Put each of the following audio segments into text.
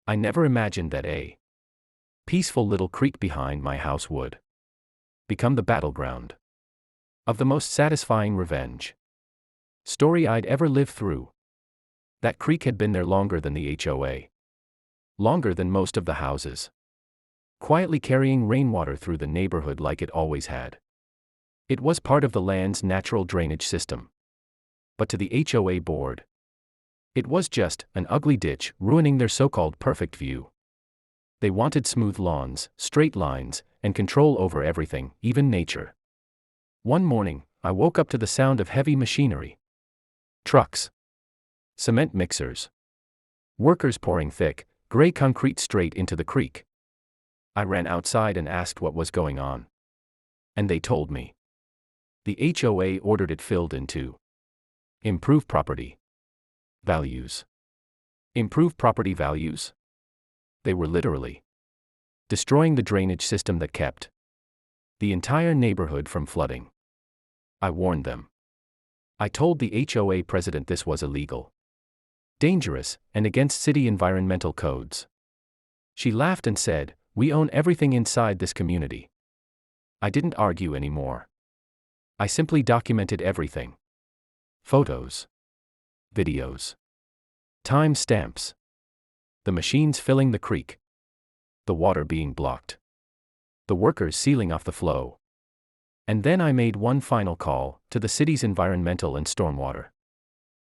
I never imagined that a peaceful little creek behind my house would become the battleground of the most satisfying revenge story I'd ever lived through. That creek had been there longer than the HOA. Longer than most of the houses. Quietly carrying rainwater through the neighborhood like it always had. It was part of the land's natural drainage system. But to the HOA board, it was just an ugly ditch ruining their so-called perfect view. They wanted smooth lawns, straight lines, and control over everything, even nature. One morning, I woke up to the sound of heavy machinery. Trucks. Cement mixers. Workers pouring thick, gray concrete straight into the creek. I ran outside and asked what was going on. And they told me. The HOA ordered it filled in to improve property values. Improve property values? They were literally destroying the drainage system that kept the entire neighborhood from flooding. I warned them. I told the HOA president this was illegal, dangerous, and against city environmental codes. She laughed and said, "We own everything inside this community." I didn't argue anymore. I simply documented everything. Photos. Videos. Time stamps. The machines filling the creek. The water being blocked. The workers sealing off the flow. And then I made one final call to the city's environmental and stormwater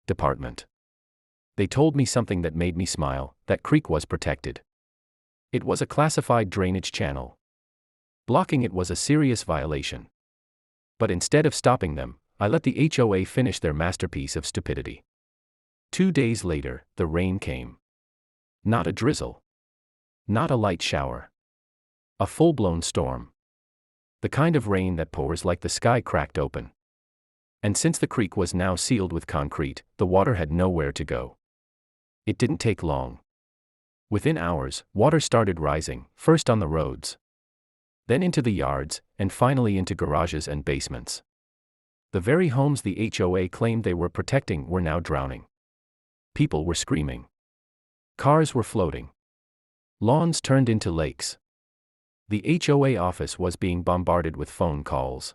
department. They told me something that made me smile: that creek was protected. It was a classified drainage channel. Blocking it was a serious violation. But instead of stopping them, I let the HOA finish their masterpiece of stupidity. 2 days later, the rain came. Not a drizzle. Not a light shower. A full-blown storm. The kind of rain that pours like the sky cracked open. And since the creek was now sealed with concrete, the water had nowhere to go. It didn't take long. Within hours, water started rising, first on the roads, then into the yards, and finally into garages and basements. The very homes the HOA claimed they were protecting were now drowning. People were screaming. Cars were floating. Lawns turned into lakes. The HOA office was being bombarded with phone calls.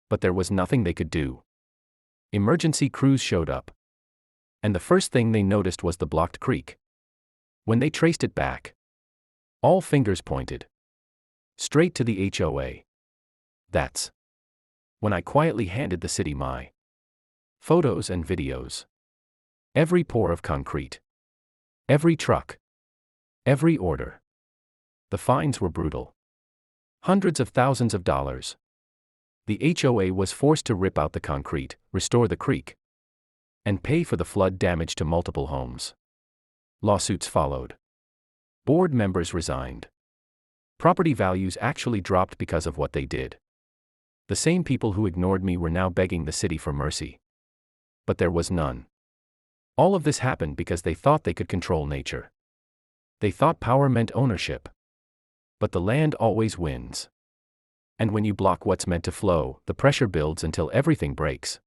But there was nothing they could do. Emergency crews showed up. And the first thing they noticed was the blocked creek. When they traced it back, all fingers pointed straight to the HOA. That's when I quietly handed the city my photos and videos. Every pour of concrete. Every truck. Every order. The fines were brutal. Hundreds of thousands of dollars. The HOA was forced to rip out the concrete, restore the creek, and pay for the flood damage to multiple homes. Lawsuits followed. Board members resigned. Property values actually dropped because of what they did. The same people who ignored me were now begging the city for mercy. But there was none. All of this happened because they thought they could control nature. They thought power meant ownership. But the land always wins. And when you block what's meant to flow, the pressure builds until everything breaks.